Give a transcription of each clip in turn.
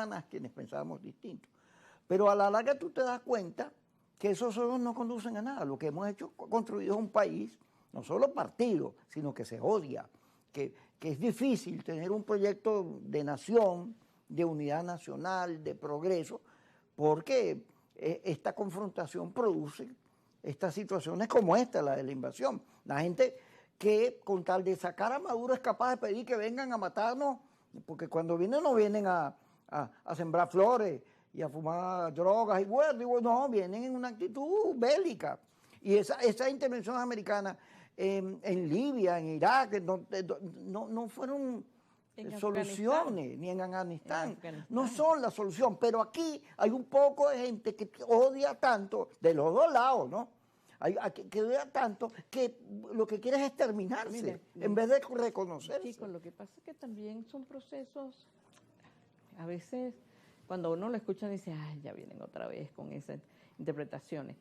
venezolanas, quienes pensábamos distinto. Pero a la larga tú te das cuenta que esos solo no conducen a nada. Lo que hemos hecho, construido un país, no solo partido, sino que se odia, que es difícil tener un proyecto de nación, de unidad nacional, de progreso, porque esta confrontación produce estas situaciones como esta, la de la invasión. La gente que con tal de sacar a Maduro es capaz de pedir que vengan a matarnos, porque cuando vienen no vienen a sembrar flores y a fumar drogas y bueno, digo, no, vienen en una actitud bélica. Y esa intervención americana en Libia, en Irak, no fueron soluciones, ni en Afganistán. No son la solución, pero aquí hay un poco de gente que odia tanto, de los dos lados, ¿no? Que odia tanto que lo que quiere es exterminarse, en vez de reconocerse. Chicos, lo que pasa es que también son procesos, a veces cuando uno lo escucha dice, ay, ya vienen otra vez con esas interpretaciones.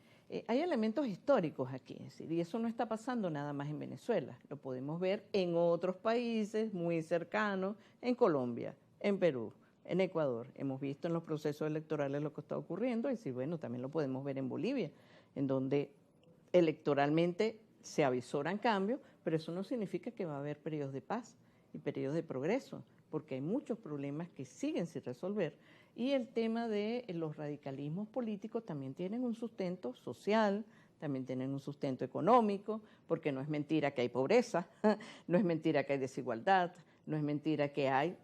Hay elementos históricos aquí, es decir, y eso no está pasando nada más en Venezuela, lo podemos ver en otros países muy cercanos, en Colombia, en Perú, en Ecuador. Hemos visto en los procesos electorales lo que está ocurriendo, y decir, bueno, también lo podemos ver en Bolivia, en donde electoralmente se avisoran cambios, pero eso no significa que va a haber periodos de paz y periodos de progreso, porque hay muchos problemas que siguen sin resolver. Y el tema de los radicalismos políticos también tienen un sustento social, también tienen un sustento económico, porque no es mentira que hay pobreza, no es mentira que hay desigualdad, no es mentira que hay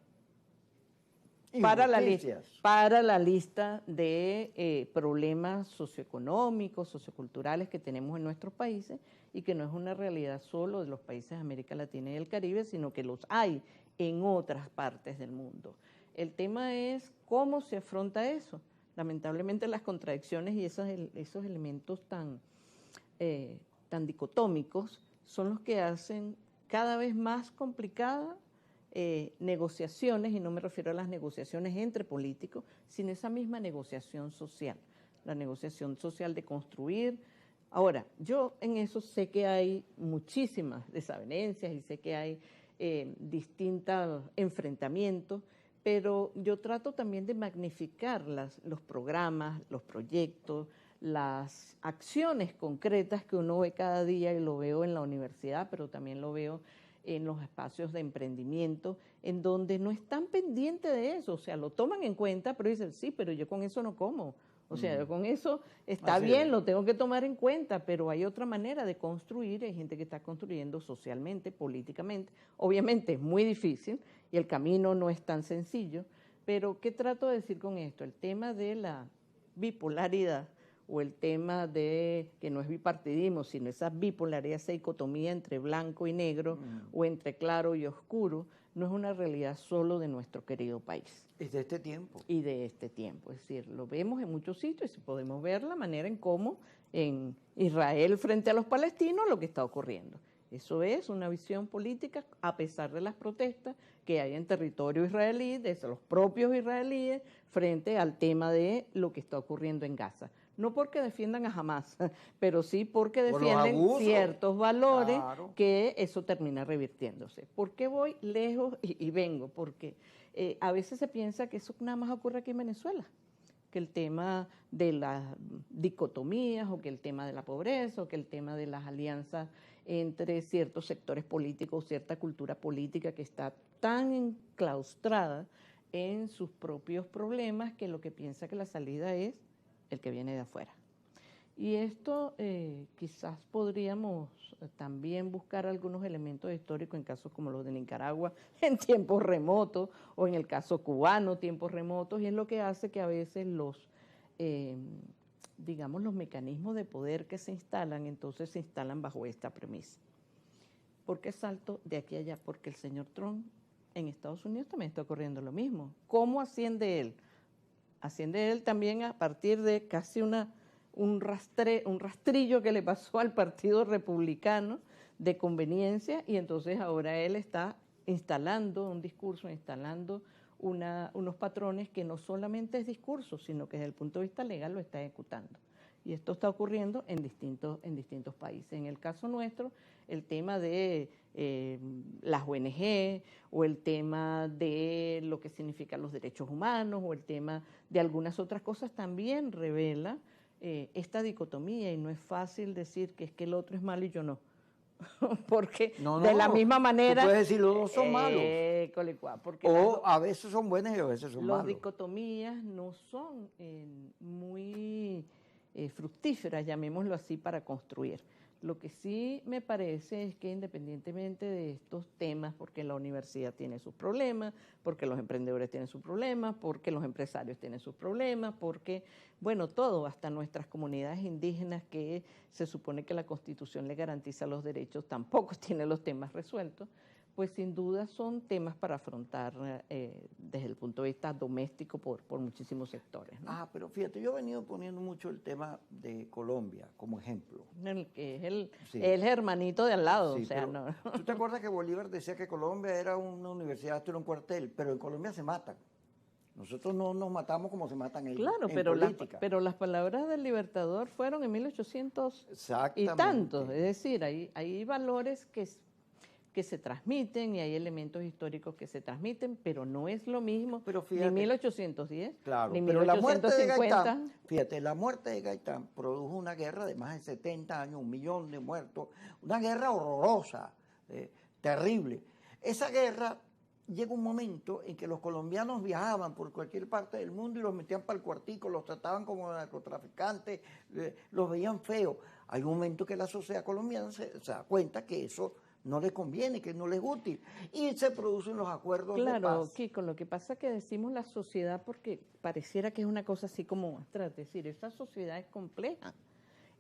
para la lista de problemas socioeconómicos, socioculturales que tenemos en nuestros países y que no es una realidad solo de los países de América Latina y el Caribe, sino que los hay en otras partes del mundo. El tema es cómo se afronta eso. Lamentablemente las contradicciones y esos elementos tan dicotómicos son los que hacen cada vez más complicadas negociaciones, y no me refiero a las negociaciones entre políticos, sino esa misma negociación social, la negociación social de construir. Ahora, yo en eso sé que hay muchísimas desavenencias y sé que hay distintos enfrentamientos, pero yo trato también de magnificar los programas, los proyectos, las acciones concretas que uno ve cada día, y lo veo en la universidad, pero también lo veo en los espacios de emprendimiento, en donde no están pendientes de eso, o sea, lo toman en cuenta, pero dicen, sí, pero yo con eso no como, o sea, yo con eso está bien, lo tengo que tomar en cuenta, pero hay otra manera de construir, hay gente que está construyendo socialmente, políticamente, obviamente es muy difícil y el camino no es tan sencillo, pero ¿qué trato de decir con esto? El tema de la bipolaridad, o el tema de que no es bipartidismo, sino esa bipolaridad, esa dicotomía entre blanco y negro, o entre claro y oscuro, no es una realidad solo de nuestro querido país. Es de este tiempo. Y de este tiempo, es decir, lo vemos en muchos sitios y podemos ver la manera en cómo en Israel frente a los palestinos lo que está ocurriendo. Eso es una visión política, a pesar de las protestas que hay en territorio israelí, desde los propios israelíes, frente al tema de lo que está ocurriendo en Gaza. No porque defiendan a Hamás, pero sí porque defienden ciertos valores, claro, que eso termina revirtiéndose. ¿Por qué voy lejos y vengo? Porque a veces se piensa que eso nada más ocurre aquí en Venezuela, que el tema de las dicotomías, o que el tema de la pobreza, o que el tema de las alianzas entre ciertos sectores políticos, cierta cultura política que está tan enclaustrada en sus propios problemas, que lo que piensa que la salida es el que viene de afuera. Y esto quizás podríamos también buscar algunos elementos históricos en casos como los de Nicaragua en tiempos remotos, o en el caso cubano, tiempos remotos, y es lo que hace que a veces los mecanismos de poder que se instalan, entonces se instalan bajo esta premisa. ¿Por qué salto de aquí a allá? Porque el señor Trump en Estados Unidos también está ocurriendo lo mismo. ¿Cómo asciende él? Asciende él también a partir de casi un rastrillo que le pasó al Partido Republicano de conveniencia, y entonces ahora él está instalando un discurso, instalando unos patrones que no solamente es discurso, sino que desde el punto de vista legal lo está ejecutando. Y esto está ocurriendo en distintos países. En el caso nuestro, el tema de las ONG o el tema de lo que significan los derechos humanos o el tema de algunas otras cosas también revela esta dicotomía, y no es fácil decir que es que el otro es malo y yo no. Porque de la misma manera... Tú puedes decir los dos son malos. Porque o a veces son buenos y a veces son malos. Las dicotomías no son muy fructíferas, llamémoslo así, para construir. Lo que sí me parece es que independientemente de estos temas, porque la universidad tiene sus problemas, porque los emprendedores tienen sus problemas, porque los empresarios tienen sus problemas, porque, bueno, todo, hasta nuestras comunidades indígenas que se supone que la Constitución le garantiza los derechos, tampoco tiene los temas resueltos, pues sin duda son temas para afrontar desde el punto de vista doméstico por muchísimos sectores, ¿no? Pero fíjate, yo he venido poniendo mucho el tema de Colombia como ejemplo. Que es el hermanito de al lado. Sí, o sea, no. ¿Tú te acuerdas que Bolívar decía que Colombia era una universidad, esto era un cuartel? Pero en Colombia se matan. Nosotros no nos matamos como se matan ellos. Claro, pero las palabras del Libertador fueron en 1800 y tantos. Es decir, hay valores que se transmiten y hay elementos históricos que se transmiten, pero no es lo mismo ni 1810, claro, ni pero 1850. La muerte de Gaitán produjo una guerra de más de 70 años, 1 millón de muertos, una guerra horrorosa, terrible. Esa guerra llega un momento en que los colombianos viajaban por cualquier parte del mundo y los metían para el cuartico, los trataban como narcotraficantes, los veían feos. Hay un momento que la sociedad colombiana se da cuenta que eso no les conviene, que no les es útil, y se producen los acuerdos de paz. Claro, Kiko, lo que pasa es que decimos la sociedad porque pareciera que es una cosa así como abstracta, es decir, esa sociedad es compleja,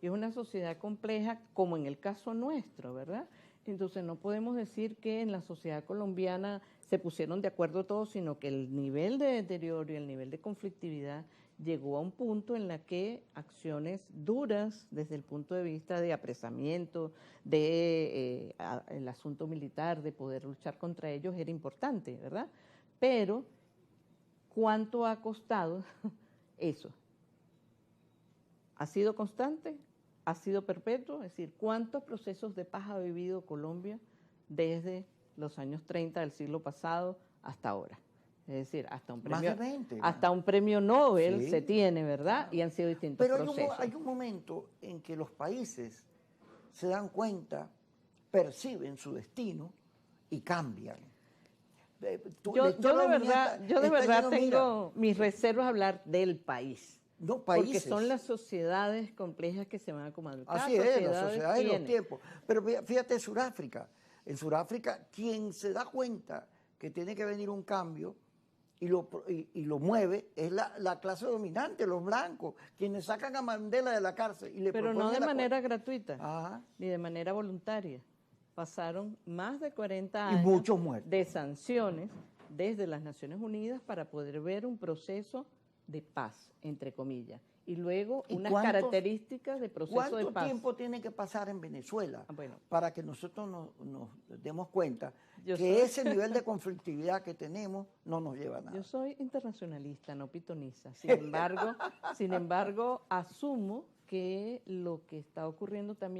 y es una sociedad compleja como en el caso nuestro, ¿verdad? Entonces no podemos decir que en la sociedad colombiana se pusieron de acuerdo todos, sino que el nivel de deterioro y el nivel de conflictividad llegó a un punto en la que acciones duras desde el punto de vista de apresamiento, de el asunto militar, de poder luchar contra ellos era importante, ¿verdad? Pero, ¿cuánto ha costado eso? ¿Ha sido constante? ¿Ha sido perpetuo? Es decir, ¿cuántos procesos de paz ha vivido Colombia desde los años 30 del siglo pasado hasta ahora? Es decir, hasta un premio, más de 20, hasta un premio Nobel se tiene, ¿verdad? Y han sido distintos procesos. Pero hay un momento en que los países se dan cuenta, perciben su destino y cambian. Yo de verdad tengo mis reservas a hablar del país. No, países. Porque son las sociedades complejas que se van acomodando. Así es, las sociedades de los tiempos. Pero fíjate, Sudáfrica. En Sudáfrica, quien se da cuenta que tiene que venir un cambio y lo mueve es la clase dominante, los blancos, quienes sacan a Mandela de la cárcel. Pero no de manera gratuita, ni de manera voluntaria. Pasaron más de 40 años y muchos muertos de sanciones desde las Naciones Unidas para poder ver un proceso de paz, entre comillas, y luego unas características de proceso de paz. ¿Cuánto tiempo tiene que pasar en Venezuela para que nosotros nos demos cuenta que ese nivel de conflictividad que tenemos no nos lleva a nada? Yo soy internacionalista, no pitoniza. Sin embargo, asumo que lo que está ocurriendo también